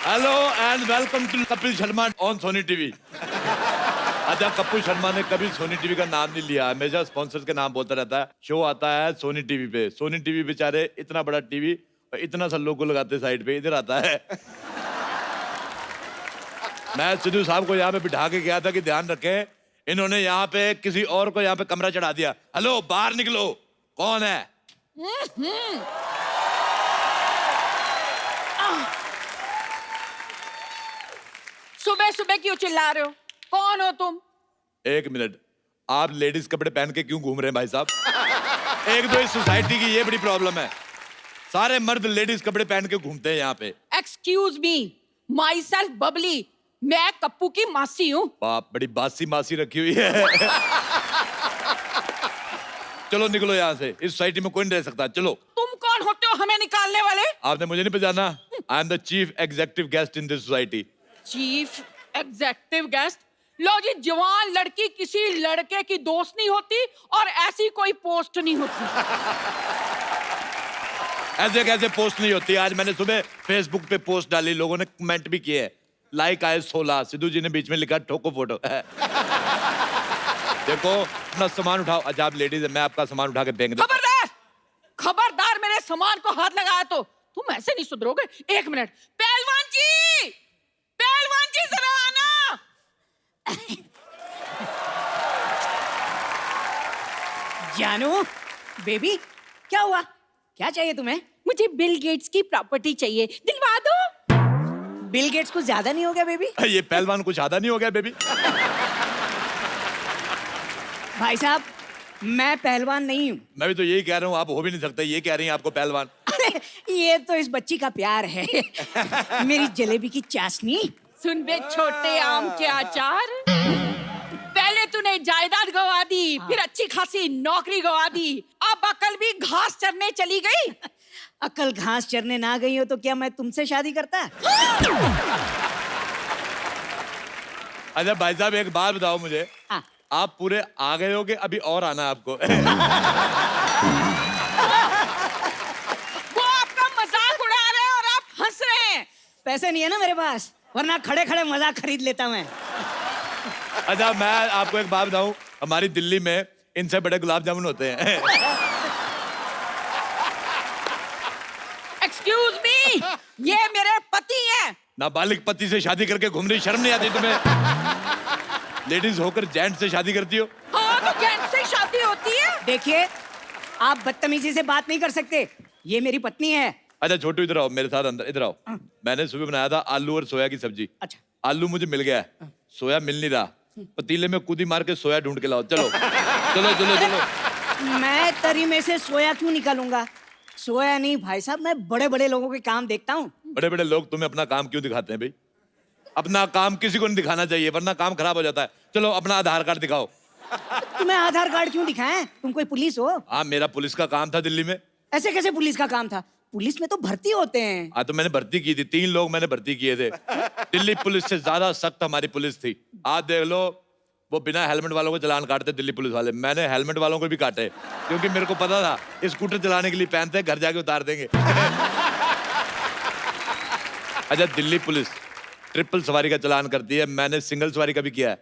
Hello and welcome to Kapil Sharma on Sony TV. अच्छा, कपिल शर्मा ने कभी सोनी टीवी का नाम नहीं लिया, हमेशा स्पॉन्सर के नाम बोलता रहता है। शो आता है सोनी टीवी पे। सोनी टीवी बेचारे इतना बड़ा टीवी और इतना सा लोगो लगाते साइड पे, इधर आता है। मैं सिद्धू साहब को यहाँ पे बिठा के गया था कि ध्यान रखें, इन्होंने यहाँ पे किसी और को यहाँ पे कमरा चढ़ा दिया। हेलो, बाहर निकलो, कौन है? सुबह सुबह क्यों चिल्ला रहे हो? कौन हो तुम? एक मिनट, आप लेडीज कपड़े पहन के क्यों घूम रहे हैं भाई साहब? एक तो इस सोसाइटी की ये बड़ी प्रॉब्लम है, सारे मर्द लेडीज कपड़े पहन के घूमते हैं यहाँ पे। Excuse me, my self Babli, मैं कप्पू की मासी हूँ। बाप, बड़ी बासी मासी रखी हुई है। चलो निकलो यहाँ से, इस सोसाइटी में कोई नहीं रह सकता। चलो। तुम कौन होते हो हमें निकालने वाले? आपने मुझे नहीं पहचाना? I am the chief executive guest in this society. Chief executive guest? लो जी, जवान लड़की किसी लड़के की दोस्त नहीं होती और ऐसी कोई पोस्ट नहीं होती। ऐसे कैसे पोस्ट नहीं होती? आज मैंने सुबह फेसबुक पे पोस्ट डाली, लोगों ने कमेंट भी किए, लाइक आए 16। सिद्धू जी ने बीच में लिखा ठोको फोटो। देखो, अपना सामान उठाओ। अच्छा, आप लेडीज है, मैं आपका सामान उठा के फेंक दूं। खबरदार, खबरदार, मेरे सामान को हाथ लगाया तो तुम ऐसे नहीं सुधरोगे। एक मिनट, पहलवान जी, पहलवान जी जरा आना। जानू, बेबी, क्या हुआ? क्या चाहिए तुम्हें? मुझे बिल गेट्स की प्रॉपर्टी चाहिए, दिलवा दो। बिल गेट्स कुछ ज्यादा नहीं हो गया बेबी? ये पहलवान कुछ आधा नहीं हो गया बेबी? भाई साहब, मैं पहलवान नहीं हूँ। मैं भी तो यही कह रहा हूँ, आप हो भी नहीं सकते। ये कह रही हैं आपको पहलवान। अरे, ये तो इस बच्ची का प्यार है। मेरी जलेबी की चाशनी। सुन बे छोटे आम के अचार, पहले तूने जायदाद गवा दी, फिर अच्छी खासी नौकरी गवा दी, अब अकल भी घास चरने चली गई। अकल घास चरने ना गई हो तो क्या मैं तुमसे शादी करता? अच्छा भाई साहब, एक बात बताओ मुझे, हाँ। आप पूरे आ गए हो कि अभी और आना है आपको? वो आपका मजाक उड़ा रहे हैं और आप हंस रहे हैं। पैसे नहीं है ना मेरे पास, वरना खड़े खड़े मजाक खरीद लेता मैं। अच्छा, मैं आपको एक बात बताऊं, हमारी दिल्ली में इनसे बड़े गुलाब जामुन होते हैं। एक्सक्यूज मी, ये मेरे पति हैं। नाबालिग पति से शादी करके घूम रही, शर्म नहीं आती तुम्हें? लेडीज होकर जेंट से शादी करती हो? हाँ, तो जेंट्स से शादी होती है। देखिए, आप बदतमीजी से बात नहीं कर सकते, ये मेरी पत्नी है। अच्छा छोटू, इधर आओ मेरे साथ, अंदर इधर आओ। मैंने सुबह बनाया था आलू और सोया की सब्जी। अच्छा। आलू मुझे मिल गया है, सोया मिल नहीं रहा। पतीले में कूदी मार के सोया ढूंढ के लाओ। चलो चलो चलो चलो। मैं तरी में से सोया क्यों निकालूंगा? सोया नहीं भाई साहब, मैं बड़े बड़े लोगों के काम देखता हूँ। बड़े बड़े लोग तुम्हें अपना काम क्यों दिखाते हैं भाई? अपना काम किसी को नहीं दिखाना चाहिए, वरना काम खराब हो जाता है। चलो अपना आधार कार्ड दिखाओ। तुम्हें आधार कार्ड क्यों दिखाएं? तुम कोई पुलिस हो? हाँ, मेरा पुलिस का काम था दिल्ली में। ऐसे कैसे पुलिस का काम था? पुलिस में तो भर्ती होते हैं। हाँ, तो मैंने भर्ती की थी, 3 लोग मैंने भर्ती किए थे। दिल्ली पुलिस से ज्यादा सख्त हमारी पुलिस थी। आज देख लो, वो बिना हेलमेट वालों को चालान काटते दिल्ली पुलिस वाले। मैंने हेलमेट वालों को भी काटे, क्योंकि मेरे को पता था स्कूटर चलाने के लिए पहनते हैं, घर जाके उतार देंगे। अच्छा, दिल्ली पुलिस ट्रिपल सवारी का चालान करती है, मैंने सिंगल सवारी का भी किया है।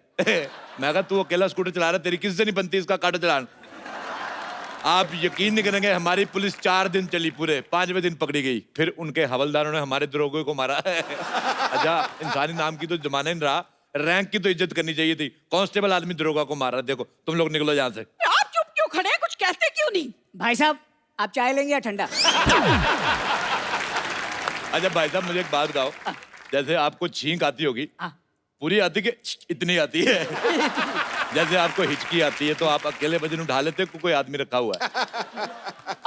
मैं कहा तू अकेला स्कूटर चला रहा है, तेरी किससे नहीं बनती, इसका काटो चालान। आप यकीन नहीं करेंगे, हमारी पुलिस 4 दिन चली, पूरे 5वें दिन पकड़ी गई। फिर उनके हवलदारों ने हमारे दरोगे को मारा। अच्छा, इंसानी नाम की तो जमाना नहीं रहा, रैंक की तो इज्जत करनी चाहिए थी। कांस्टेबल आदमी दरोगा को मार रहा है। देखो, तुम लोग निकलो यहाँ से। आप चुप क्यों खड़े हैं? कुछ कहते क्यों नहीं? भाई साहब, आप चाय लेंगे या ठंडा? अच्छा भाई साहब, मुझे एक बात बताओ, जैसे आपको छींक आती होगी, पूरी आती कि इतनी आती है? जैसे आपको हिचकी आती है तो आप अकेले वजन उठा लेते हो, कोई आदमी रखा हुआ है?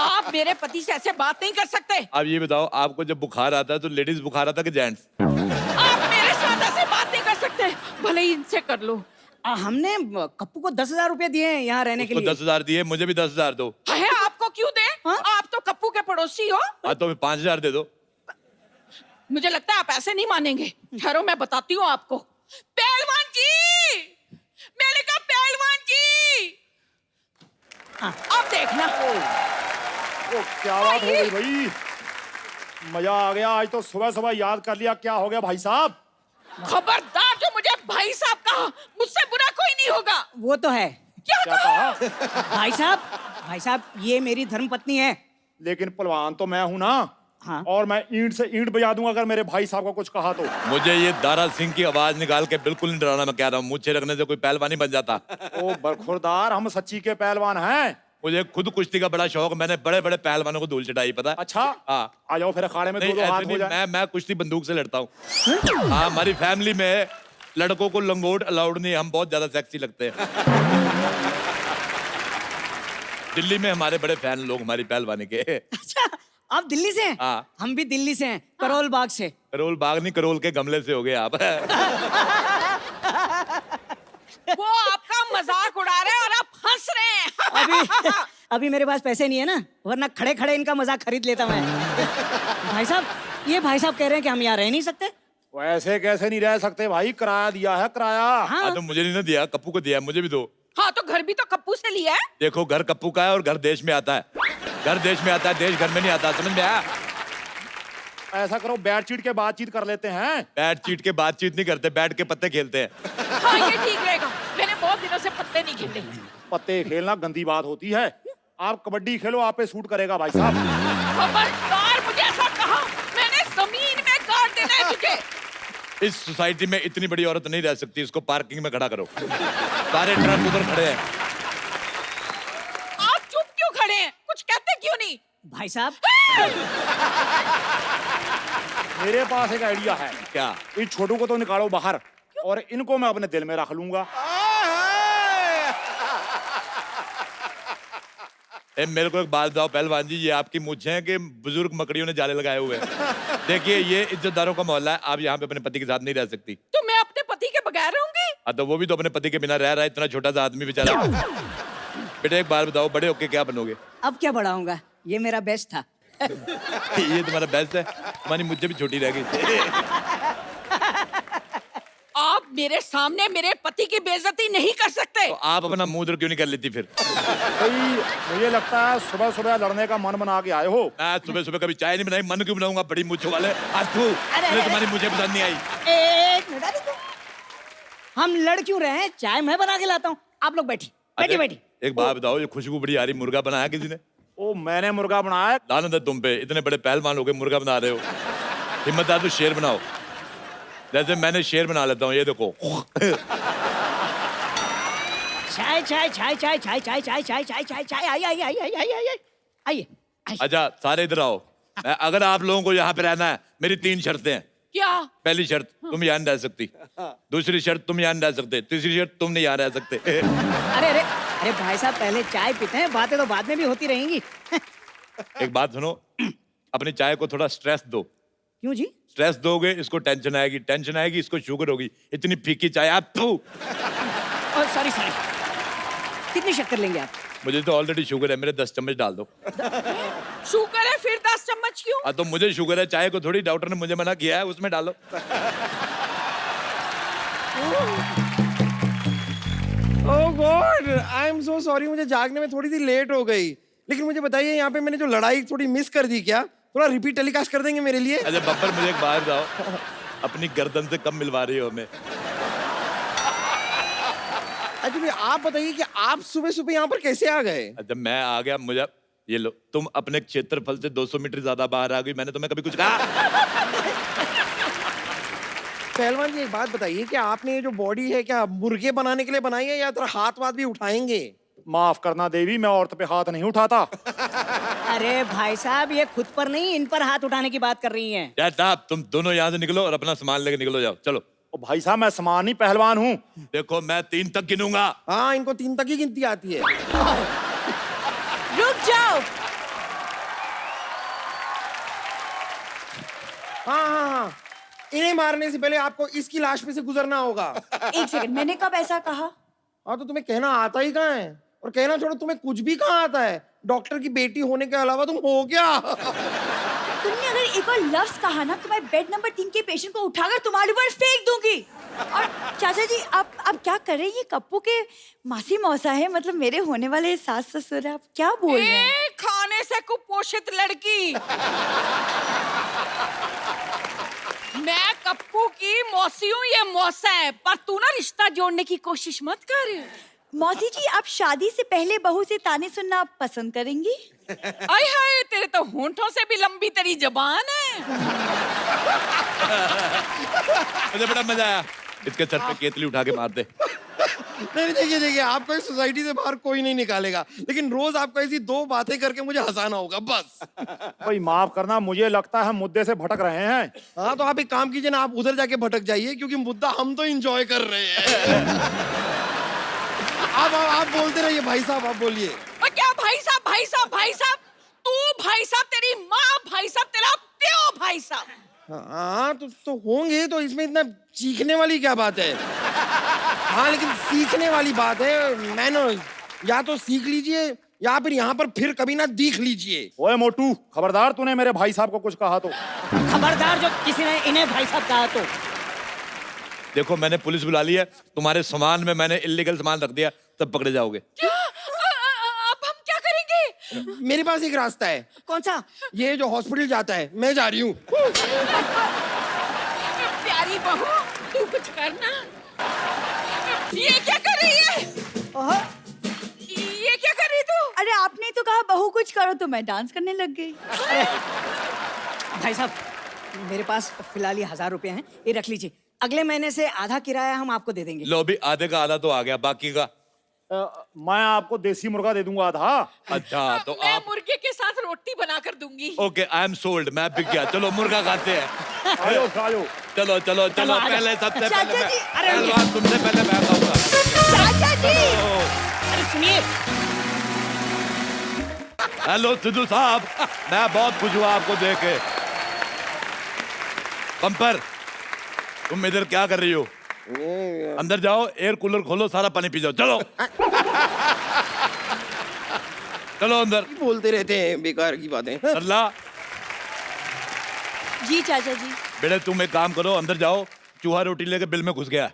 आप मेरे पति से ऐसे बात नहीं कर सकते। आप ये बताओ, आपको जब बुखार आता है तो लेडीज बुखार आता है कि जेंट्स? आप मेरे साथ ऐसे बात नहीं कर सकते, भले ही इनसे कर लो। हमने कप्पू को 10,000 रुपए दिए हैं यहाँ रहने के लिए। 10,000 दिए, मुझे भी 10,000 दो। है, आपको क्यों दे? हाँ? आप तो कप्पू के पड़ोसी हो। हाँ, तो 5,000 दे दो। मुझे लगता है आप ऐसे नहीं मानेंगे। ठहरो, मैं बताती हूँ आपको। पहलवान जी, मैंने कहा पहलवान जी। अब देखना। क्या बात हो गई भाई? मजा आ गया। आज तो सुबह सुबह याद कर लिया। क्या हो गया भाई साहब? खबरदार जो मुझे भाई साहब कहा, मुझसे बुरा कोई नहीं होगा। वो तो है। क्या क्या कहा? कहा? भाई साहब ये मेरी धर्मपत्नी है। लेकिन पहलवान तो मैं हूं ना। हाँ। और मैं ईंट से ईंट बजा दूंगा अगर मेरे भाई साहब को कुछ कहा तो। मुझे ये दारा सिंह की आवाज निकाल के बिल्कुल नहीं डराना। मैं कह रहा हूँ मुझे रखने से कोई पहलवान नहीं बन जाता। ओ बरखुरदार, हम सच्ची के पहलवान हैं। मुझे खुद कुश्ती का बड़ा शौक, मैंने बड़े बड़े पहलवानों को धूल चटाई, पता है? अच्छा। हाँ। आ जाओ फिर अखाड़े में नहीं, दो ऐसे हाथ हो नहीं, जाए। मैं कुश्ती बंदूक से लड़ता हूँ। हाँ, हमारी फैमिली में लड़कों को लंगोट अलाउड नहीं, हम बहुत ज्यादा सेक्सी लगते हैं। दिल्ली में हमारे बड़े फैन लोग हमारी पहलवानी के। अच्छा आप दिल्ली से हैं? हाँ। हम भी दिल्ली से हैं, करोल बाग से। करोल बाग नहीं, करोल के गमले से हो गए आप। वो आपका मजाक उड़ा रहे हैं और आप हंस रहे हैं। अभी अभी मेरे पास पैसे नहीं है ना, वरना खड़े खड़े इनका मजाक खरीद लेता मैं। भाई साहब, ये भाई साहब कह रहे हैं कि हम यहाँ रह नहीं सकते। वैसे कैसे नहीं रह सकते भाई? किराया दिया है, किराया। हाँ, तो मुझे नहीं ना दिया, कप्पू को दिया, मुझे भी दो। हाँ तो घर भी तो कप्पू से लिया है। देखो, घर कप्पू का है और घर देश में आता है। घर देश में आता है, देश घर में नहीं आता, समझ में आया? ऐसा करो, बैट चीट के बातचीत कर लेते हैं। बैट चीट के बातचीत नहीं करते, बैठ के पत्ते खेलते हैं। हाँ ये ठीक रहेगा, मैंने बहुत दिनों से पत्ते नहीं खेले। पत्ते खेलना गंदी बात होती है। आप कबड्डी खेलो, आप पे सूट करेगा भाई साहब। खबरदार मुझे ऐसा कहा, मैंने जमीन में गाड़ देना है तुझे। इस सोसाइटी में इतनी बड़ी औरत नहीं रह सकती, इसको पार्किंग में खड़ा करो। सारे ट्रक उधर खड़े हैं। आप चुप क्यों खड़े हैं? कुछ कहते क्यों नहीं? भाई साहब मेरे पास एक आइडिया है। क्या? इस छोटू को तो निकालो बाहर और इनको मैं अपने दिल में रख लूंगा। मेरे को एक बात बताओ पहलवान जी, ये आपकी मूंछें हैं कि बुजुर्ग मकड़ियों ने जाले लगाए हुए हैं? देखिए, ये इज्जतदारों का मोहल्ला है, आप यहाँ पे अपने पति के साथ नहीं रह सकती। तो मैं अपने पति के बगैर रहूंगी? हाँ, तो वो भी तो अपने पति के बिना रह रहा है, इतना छोटा सा आदमी बेचारा। बेटा एक बात बताओ, बड़े होके क्या बनोगे? अब क्या बड़ा होऊंगा, ये मेरा बेस्ट था। ये तुम्हारा बेस्ट है, तुम्हारी मुझे भी छोटी रह गई। आप मेरे सामने मेरे पति की बेइज्जती नहीं कर सकते। तो आप अपना मुंह उधर क्यों नहीं कर लेती फिर? भाई मुझे लगता है सुबह सुबह लड़ने का मन बना के आए हो। मैं सुबह सुबह कभी चाय नहीं बनाई, मन क्यों बनाऊंगा? बड़ी मूंछों वाले आज तू, मुझे तुम्हारी मुझे पसंद नहीं आई। एक मिनट, अरे हम लड़ क्यों रहे हैं? चाय मैं बना के लाता हूँ, आप लोग बैठी बैठी बैठी। एक बात बताओ, ये खुशबू बड़ी आ रही, मुर्गा बनाया किसी ने? ओ मैंने मुर्गा बनाया। लानत है तुम पे, इतने बड़े पहलवान हो गए, मुर्गा बना रहे हो। हिम्मतदार तो शेर बनाओ, जैसे मैंने शेर बना लेता हूँ, ये देखो। चाय चाय चाय चाय चाय चाय चाय चाय चाय चाय चाय आइए आइए आइए आइए आइए आइए आइए। अच्छा सारे इधर आओ। अगर आप लोगों को यहाँ पे रहना है, मेरी 3 शर्तें हैं। क्या? पहली शर्त, तुम यहाँ नहीं रह सकती। दूसरी शर्त, तुम यहाँ नहीं रह सकते। तीसरी शर्त, तुम नहीं यहाँ रह सकते। अरे अरे अरे भाई साहब, पहले चाय पीते हैं, बातें तो बाद में भी होती रहेंगी। एक बात सुनो, अपनी चाय को थोड़ा स्ट्रेस दो। क्यों जी? स्ट्रेस दोगे इसको टेंशन आएगी, टेंशन आएगी इसको शुगर होगी। इतनी फीकी चाय आप तू। सॉरी सॉरी, कितनी शक्कर लेंगे आप? मुझे तो ऑलरेडी शुगर है, मेरे 10 चम्मच डाल दो। शुगर है फिर 10 चम्मच क्यों? हाँ तो मुझे शुगर है, चाय को थोड़ी, डॉक्टर ने मुझे मना किया है, उसमें डालो। Oh God, I am so sorry, मुझे जागने में थोड़ी सी लेट हो गई। लेकिन मुझे बताइए, यहाँ पे मैंने जो लड़ाई थोड़ी मिस कर दी, क्या थोड़ा रिपीट टेलीकास्ट कर देंगे मेरे लिए? अच्छा बब्बर, मुझे एक बात बताओ, अपनी गर्दन से कम मिलवा रही हो हमें? अच्छा भाई, आप बताइए कि आप सुबह सुबह यहाँ पर कैसे आ गए? अच्छा मैं आ गया, मुझे ये लो, तुम अपने क्षेत्रफल से 200 मीटर ज्यादा बाहर आ गई, मैंने तुम्हें कभी कुछ कहा? पहलवान जी एक बात बताइए कि आपने ये जो बॉडी है क्या मुर्गे बनाने के लिए बनाई है या थोड़ा हाथ वाथ भी उठाएंगे? माफ करना देवी, मैं औरत पे हाथ नहीं उठाता। अरे भाई साहब, ये खुद पर नहीं, इन पर हाथ उठाने की बात कर रही हैं। यार साहब, तुम दोनों यहाँ से निकलो और अपना सामान लेके निकलो, जाओ चलो। ओ भाई साहब, मैं समानी पहलवान हूँ। देखो मैं 3 तक गिनूंगा। हाँ, इनको 3 तक ही गिनती आती है। रुक जाओ। हाँ हाँ हाँ, इन्हें मारने से पहले आपको इसकी लाश पे से गुजरना होगा। एक सेकंड, मैंने कब ऐसा कहा? हाँ तो तुम्हें कहना आता ही कहाँ है? और कहना छोड़ो, तुम्हें कुछ भी कहाँ आता है? डॉक्टर की बेटी होने के अलावा तुम हो क्या? तुमने अगर एक और लफ्ज कहा ना तो मैं बेड नंबर 3 के पेशेंट को उठाकर तुम्हारे ऊपर फेंक दूंगी। और चाचा जी, आप क्या कर रहे हैं? ये कप्पू के मासी मौसा है, मतलब मेरे होने वाले सास ससुर है। आप क्या बोल रहे हैं? खाने से कुपोषित लड़की। मैं कप्पू की मौसी हूँ, ये मौसा है, पर तू ना रिश्ता जोड़ने की कोशिश मत कर। मौसी जी, आप शादी से पहले बहू से ताने सुनना पसंद करेंगी? आय हाय, तेरे तो होंठों से भी लंबी तेरी जबान है। मुझे बड़ा मजा आया। इसके सर पे केतली उठा के मार दे। नहीं देखिए देखिए, आपको इस सोसाइटी से बाहर कोई नहीं निकालेगा, लेकिन रोज आपको ऐसी दो बातें करके मुझे हंसाना होगा बस। भाई माफ करना, मुझे लगता है मुद्दे से भटक रहे हैं। हाँ तो आप एक काम कीजिए ना, आप उधर जाके भटक जाइए, क्योंकि मुद्दा हम तो एंजॉय कर रहे हैं। आप बोलते रहिए भाई साहब, आप बोलिए। और क्या भाई साहब, भाई साहब, भाई साहब? तू भाई साहब, तेरी माँ भाई साहब, तेरा प्यो भाई साहब। हाँ तो होंगे, तो इसमें इतना चीखने वाली क्या बात है? हाँ लेकिन सीखने वाली बात है, मैनर्स। या तो सीख लीजिए या फिर यहाँ पर फिर कभी ना दिख लीजिए। ओए मोटू, खबरदार तूने मेरे भाई साहब को कुछ कहा तो। खबरदार जो किसी ने इन्हें भाई साहब कहा तो। देखो मैंने पुलिस बुला ली है, तुम्हारे सामान में मैंने इलीगल सामान रख दिया, तब पकड़े जाओगे। क्या? अब हम क्या करेंगे? मेरे पास एक रास्ता है। कौन सा? ये जो हॉस्पिटल जाता है, मैं जा रही हूँ। प्यारी बहू, तू कुछ करना। ये क्या कर रही है? ये क्या कर रही तू? अरे आपने तो कहा बहू कुछ करो, तो मैं डांस करने लग गई। भाई साहब, मेरे पास फिलहाल ये 1000 रुपए हैं, ये रख लीजिए। अगले महीने से आधा किराया हम आपको दे देंगे। लो भी, आधे का आधा तो आ गया, बाकी का मैं आपको देसी मुर्गा दे दूंगा आधा। अच्छा तो मैं आप। मुर्गे के साथ रोटी बना कर दूंगी। ओके, आई एम सोल्ड, मैं बिक गया। चलो मुर्गा खाते हैं। आयो आयो। चलो चलो चलो, आ जाओ। पहले सबसे चाचा पहले जी, अरे पहलवान तुमसे पहले मैं खाऊंगा। चाचा जी, अरे सुनिए, हेलो सिद्धू साहब, मैं बहुत खुश हुआ आपको देख के। पंपर, तुम इधर क्या कर रही हो? अंदर जाओ, एयर कूलर खोलो, सारा पानी पी जाओ। चलो चलो अंदर। बोलते रहते हैं बेकार की बातें। अल्लाह। जी चाचा जी। बेटे तुम एक काम करो, अंदर जाओ, चूहा रोटी लेके बिल में घुस गया,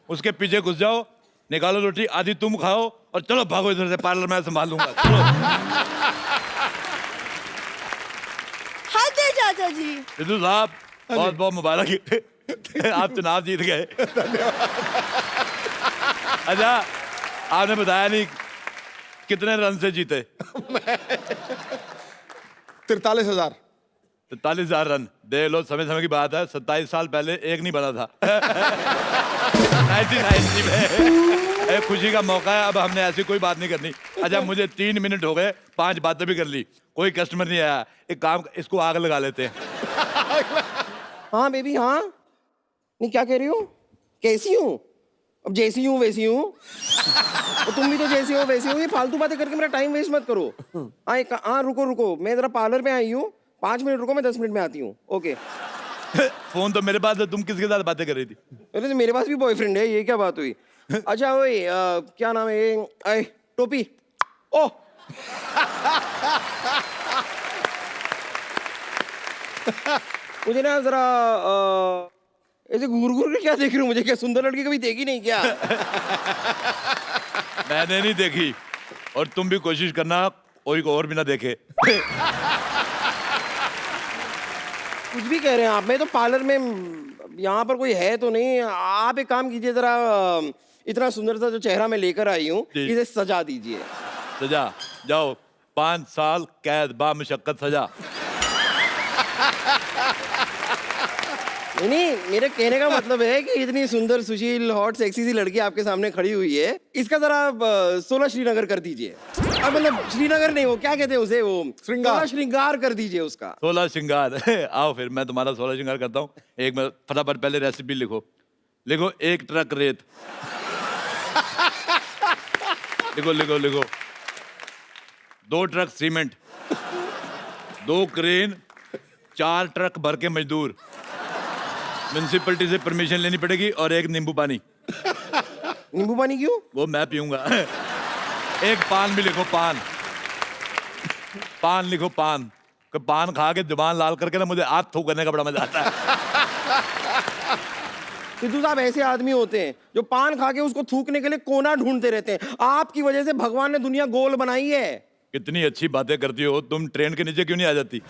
उसके पीछे घुस जाओ, निकालो रोटी, आधी तुम खाओ और चलो भागो इधर से, पार्लर मैं संभाल लूंगा। चलो हाँ दे चाचा जी। सिद्धू साहब, बहुत बहुत मुबारक, आप चुनाव जीत गए। अच्छा, आपने बताया नहीं कितने रन से जीते? 43,000। 43,000 रन। देख लो, समय समय की बात है, 27 साल पहले एक नहीं बना था। 1990 में। एक खुशी का मौका है, अब हमने ऐसी कोई बात नहीं करनी। अच्छा, मुझे 3 मिनट हो गए, 5 बातें भी कर ली, कोई कस्टमर नहीं आया। एक काम, इसको आग लगा लेते हैं। हाँ बेबी, हाँ। नहीं क्या कह रही हो? कैसी हूँ? अब जैसी हूँ वैसी हूँ। और तुम भी तो जैसी हो वैसी हो। ये फालतू बातें करके मेरा टाइम वेस्ट मत करो। हाँ रुको रुको, मैं जरा पार्लर पे आई हूँ, 5 मिनट रुको, मैं 10 मिनट में आती हूँ। ओके। फोन तो मेरे पास है, तुम किसके साथ बातें कर रही थी? अरे तो मेरे पास भी बॉयफ्रेंड है, ये क्या बात हुई? अच्छा ओए, क्या नाम है ये? अरे टोपी। ओह मुझे ना जरा ऐसे घूर घूर के क्या देख रही हूँ? मुझे क्या सुंदर लड़की कभी देखी नहीं क्या? मैंने नहीं देखी, और तुम भी कोशिश करना कोई को और भी ना देखे। कुछ भी कह रहे हैं आप। मैं तो पार्लर में, यहाँ पर कोई है तो नहीं। आप एक काम कीजिए, जरा इतना सुंदर सा जो चेहरा मैं लेकर आई हूँ, जी। इसे सजा दीजिए। सजा? जाओ, 5 साल कैद बामुशक्कत सजा। नहीं, मेरे कहने का मतलब है कि इतनी सुंदर, सुशील, हॉट, सेक्सी सी लड़की आपके सामने खड़ी हुई है, इसका जरा 16 श्रीनगर कर दीजिए। अब मतलब श्रीनगर नहीं, वो क्या कहते हैं उसे, वो श्रृंगार, श्रृंगार कर दीजिए उसका। 16 श्रृंगार। आओ फिर मैं तुम्हारा 16 श्रृंगार करता हूँ। एक मिनट, फटाफट पहले रेसिपी लिखो। लिखो, 1 ट्रक रेत। लिखो लिखो लिखो। 2 ट्रक सीमेंट, 2 क्रेन, 4 ट्रक भर के मजदूर, म्युनिसिपैलिटी से परमिशन लेनी पड़ेगी, और 1 नींबू पानी। नींबू पानी क्यों? वो मैं पीऊंगा। 1 पान भी लिखो, पान। पान लिखो, पान। पान खा के जुबान लाल करके ना मुझे हाथ थूक करने का बड़ा मजा आता है। सिद्धू साहब ऐसे आदमी होते हैं जो पान खा के उसको थूकने के लिए कोना ढूंढते रहते हैं। आपकी वजह से भगवान ने दुनिया गोल बनाई है। कितनी अच्छी बातें करती हो तुम, ट्रेन के नीचे क्यों नहीं आ जाती?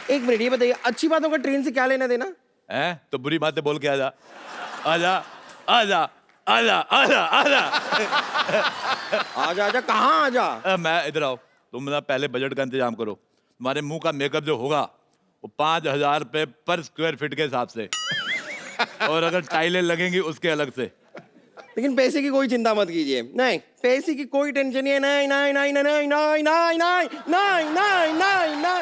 एक मिनट ये बताइए, अच्छी बातों का ट्रेन से क्या लेना देना? हैं तो बुरी बातें बोल के आजा आजा आजा आजा आजा आजा आजा आजा कहाँ आजा? मैं इधर आओ। तुम ना पहले बजट का इंतजाम करो। तुम्हारे मुंह का मेकअप जो होगा वो 5,000 रुपये पर स्क्वायर फीट के हिसाब से और अगर टाइलें लगेंगी उसके अलग से। लेकिन पैसे की कोई चिंता मत कीजिए, नहीं पैसे की कोई टेंशन नहीं है। नहीं नहीं नहीं नहीं नहीं नहीं नहीं नहीं नहीं नहीं नहीं नहीं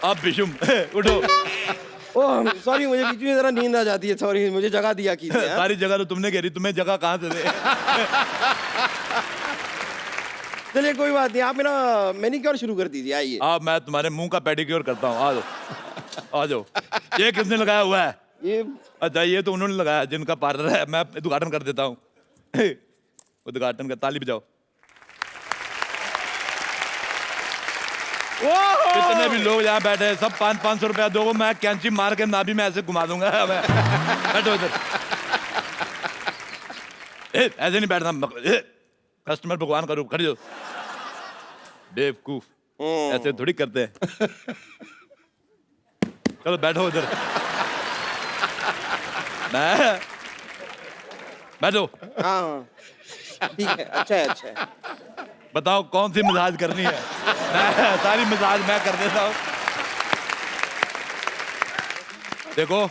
अब बिशुम उठो। ओह सॉरी, मुझे बीच में जरा नींद आ जाती है, सॉरी, मुझे जगह दिया कीजिए। सारी जगह तो तुमने घेरी, तुम्हें जगह कहाँ से दे? चलिए कोई बात नहीं, आप मेरा मैनिक्योर शुरू कर दीजिए, आइए। अब मैं तुम्हारे मुंह का पेडिक्योर करता हूँ। आ जाओ आ जाओ। ये किसने लगाया हुआ है? ये अच्छा ये तो उन्होंने लगाया जिनका पार्लर है। मैं उद्घाटन कर देता हूँ। उद्घाटन का ताली बजाओ। जितने भी लोग यहाँ बैठे हैं सब 500-500 रुपया दो, मैं कैंची मार के नाभि में ऐसे घुमा दूंगा। मैं बैठो इधर। ऐसे नहीं बैठना, कस्टमर भगवान का रूप। खड़ी हो बेवकूफ, ऐसे थोड़ी करते हैं। चलो बैठो इधर। मैं बैठो। हाँ ठीक है, अच्छा है अच्छा है। बताओ कौन सी मसाज करनी है? मैं सारी मसाज मैं कर देता हूँ। देखो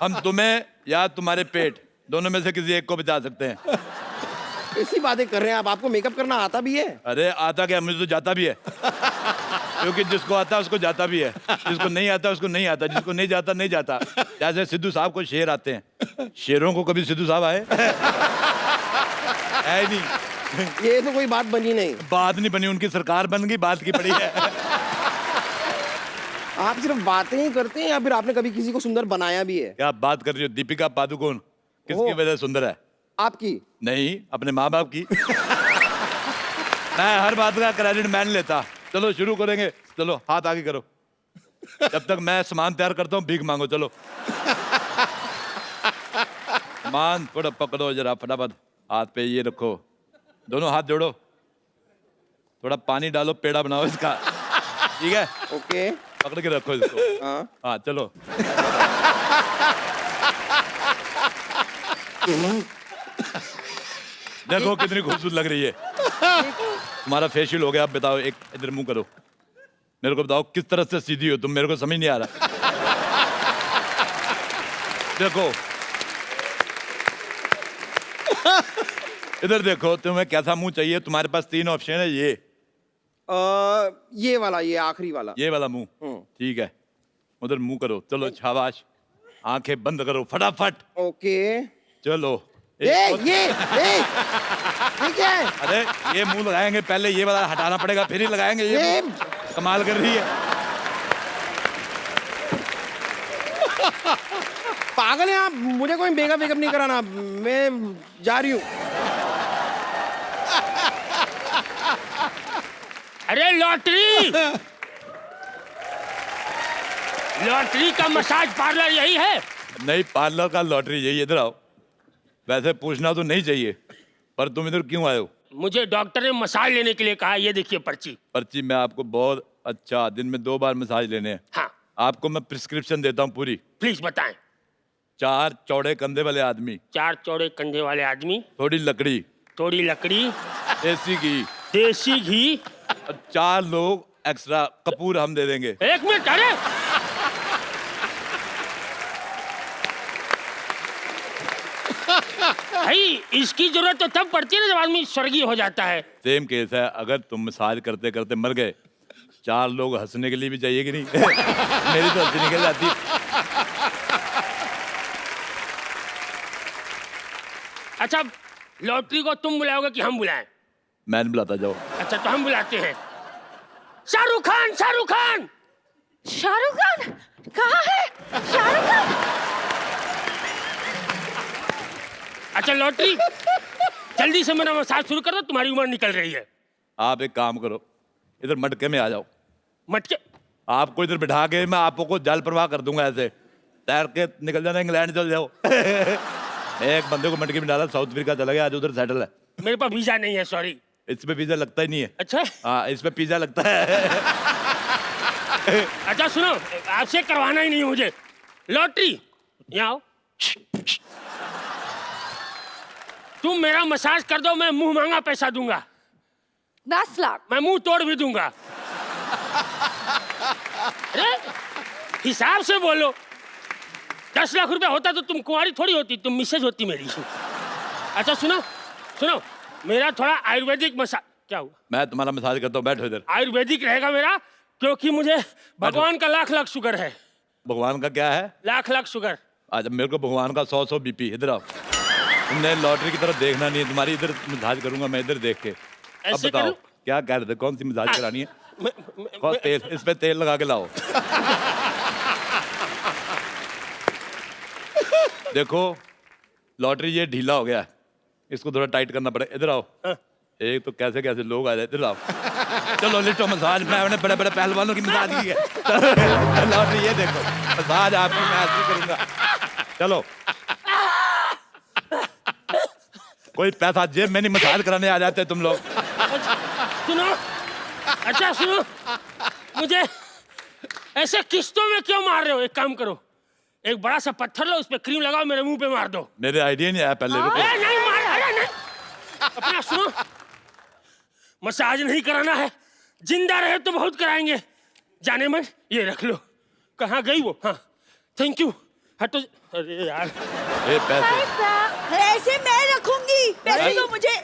हम तुम्हें या तुम्हारे पेट दोनों में से किसी एक को बचा सकते हैं। ऐसी बातें कर रहे हैं आप, आपको मेकअप करना आता भी है? अरे आता क्या, मुझे तो जाता भी है। क्योंकि जिसको आता है उसको जाता भी है, जिसको नहीं आता उसको नहीं आता, जिसको नहीं जाता नहीं जाता। जैसे सिद्धू साहब को शेर आते हैं, शेरों को कभी सिद्धू साहब आए? है नहीं। ये तो कोई बात बनी नहीं। बात नहीं बनी, उनकी सरकार बन गई, बात की पड़ी है। आप सिर्फ बातें ही करते हैं या फिर आपने कभी किसी को सुंदर बनाया भी है? क्या बात कर रही हो? दीपिका पादुकोण किसकी ओह। वजह से सुंदर है? आपकी? नहीं, अपने माँ बाप की। मैं हर बात का क्रेडिट मैं नहीं लेता। चलो शुरू करेंगे, चलो हाथ आगे करो। जब तक मैं सामान तैयार करता हूँ भीख मांगो। चलो सामान थोड़ा पकड़ो जरा फटाफट। हाथ पे ये रखो, दोनों हाथ जोड़ो, थोड़ा पानी डालो, पेड़ा बनाओ इसका। ठीक है, ओके पकड़ के रखो इसको। हाँ हाँ चलो। देखो कितनी खूबसूरत लग रही है। तुम्हारा फेशियल हो गया। अब बताओ, एक इधर मुंह करो, मेरे को बताओ किस तरह से सीधी हो तुम? मेरे को समझ नहीं आ रहा। देखो इधर देखो, तुम्हें कैसा मुंह चाहिए? तुम्हारे पास 3 ऑप्शन है। ये वाला, ये आखिरी वाला। ये वाला मुंह, ठीक है। उधर मुंह करो, चलो शाबाश। आंखें बंद करो फटाफट। ओके चलो ये क्या है? अरे ये मुंह लगाएंगे, पहले ये वाला हटाना पड़ेगा, फिर ही लगाएंगे। ये कमाल कर रही है। पागल है आप, मुझे कोई मेकअप वेकअप नहीं कराना, मैं जा रही हूँ। अरे लॉटरी लॉटरी का मसाज पार्लर यही है? नहीं, पार्लर का लॉटरी यही। इधर आओ। वैसे पूछना तो नहीं चाहिए, पर तुम इधर क्यों आए हो? मुझे डॉक्टर ने मसाज लेने के लिए कहा। ये देखिए पर्ची। पर्ची मैं आपको बहुत अच्छा, दिन में 2 बार मसाज लेने हैं। हाँ आपको मैं प्रिस्क्रिप्शन देता हूँ पूरी। प्लीज बताएं। 4 चौड़े कंधे वाले आदमी, 4 चौड़े कंधे वाले आदमी, थोड़ी लकड़ी, थोड़ी लकड़ी, देसी घी, देसी घी, और 4 लोग एक्स्ट्रा कपूर हम दे देंगे। 1 मिनट। अरे भाई इसकी जरूरत तो तब पड़ती है ना जब आदमी स्वर्गीय हो जाता है। सेम केस है। अगर तुम मसाज करते करते मर गए, 4 लोग हंसने के लिए भी चाहिए कि नहीं? मेरी तो हंसी निकल जाती। अच्छा लॉटरी को तुम बुलाओगे कि हम बुलाएं? मैं नहीं बुलाता, जाओ। अच्छा तो हम बुलाते हैं। शाहरुख खान, शाहरुख खान। शाहरुख खान कहाँ है? शाहरुख खान। अच्छा लॉटरी जल्दी से मेरा मसाज शुरू कर दो, तुम्हारी उम्र निकल रही है। आप एक काम करो, इधर मटके में आ जाओ। मटके? आपको इधर बिठा के मैं आपको जल प्रवाह कर दूंगा, ऐसे तैर के निकल जाना, इंग्लैंड चल जाओ। एक बंदे को मटकी में डाला, साउथ अफ्रीका चला गया, आज उधर सेटल है। मेरे पास वीजा नहीं है, सॉरी। इसमें वीजा लगता ही नहीं है। अच्छा हाँ, इसमें पिज्जा लगता है। अच्छा सुनो, आपसे करवाना ही नहीं है मुझे। लॉटरी, यहाँ आओ। तुम मेरा मसाज कर दो, मैं मुंह मांगा पैसा दूंगा। 10 लाख। मैं मुंह तोड़ भी दूंगा। अरे हिसाब से बोलो। 10 लाख रुपया होता तो तुम कुंवारी थोड़ी होती, तुम मिसेज होती मेरी। अच्छा सुनो सुनो, मेरा थोड़ा आयुर्वेदिक मसाज। क्या हुआ? मैं तुम्हारा मसाज करता हूँ, बैठो इधर। आयुर्वेदिक रहेगा मेरा, क्योंकि मुझे भगवान का लाख लाख शुगर है। भगवान का क्या है? लाख लाख शुगर। आज मेरे को भगवान का 100 बीपी। इधर आओ। तुमने लॉटरी की तरफ देखना नहीं है, तुम्हारी इधर मसाज करूंगा मैं, इधर देख के। अब ऐसे बताओ करूं? क्या कह रहे थे, कौन सी मसाज करानी है? मैं- कौन तेल, इस पे तेल लगा के लाओ। देखो लॉटरी ये ढीला हो गया है, इसको थोड़ा टाइट करना पड़ेगा। इधर आओ। एक तो कैसे कैसे लोग आ जाए। इधर आओ। चलो लिटो मसाज, मैंने बड़े बड़े पहलवानों की मसाज की है। लॉटरी ये देखो, मसाज आपकी मैं ऐसे करूंगा। चलो कोई पैसा जेब में नहीं, मसाज कराने आ जाते तुम लोग। सुनो, अच्छा सुनो, मुझे ऐसे किस्तों में क्यों मार रहे हो? एक काम करो, एक बड़ा सा पत्थर लो, उस पे क्रीम लगाओ, मेरे मुंह पे मार दो। मेरे आइडिया नहीं आया पहले। रुको। अरे नहीं मार, अरे नहीं। अपना सुनो, मसाज नहीं कराना है, जिंदा रहे तो बहुत कराएंगे। जाने मन ये रख लो। कहाँ गई वो? हाँ थैंक यू। हटो। अरे यार ये पैसे ऐसे मैं रखूंगी, पैसे दो मुझे।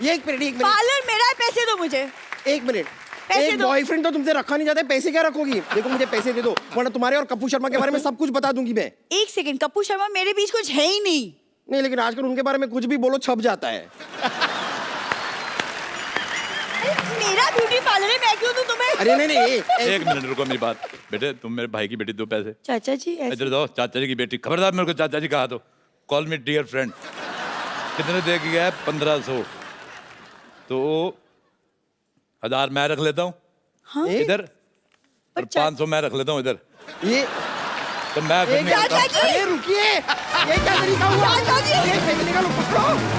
ये एक मिनट पार्लर मेरा है, पैसे दो मुझे। एक मिनट। पैसे एक दो। बॉयफ्रेंड तो तुमसे रखा नहीं जाता, पैसे क्या रखोगी? देखो मुझे पैसे दे दो, वरना तुम्हारे और कपूर शर्मा के बारे में सब कुछ बता दूंगी मैं। एक सेकंड, कपूर शर्मा मेरे बीच कुछ है ही नहीं। नहीं, लेकिन आजकल उनके बारे में कुछ भी बोलो छप जाता है। मेरा ब्यूटी पार्लर है, मैं क्यों दूं तुम्हें? अरे नहीं नहीं, एक मिनट रुको, मेरी बात। बेटे तुम मेरे भाई की बेटी, दो पैसे। चाचा जी ऐसे- इधर दो। चाचा जी की बेटी, खबरदार मेरे को चाचा जी कहा तो। Call me dear friend. कितने दे के गया? 1500। तो 1000 मैं रख लेता हूँ। हाँ? इधर और 500 मैं रख लेता हूँ इधर। ये तो मैं फिर एक निकलता हूँ। चाचा जी! अरे रुकिए, ये क्या तरीका हुआ? चाचा जी! ये पैसे निकालो, पकड़ो।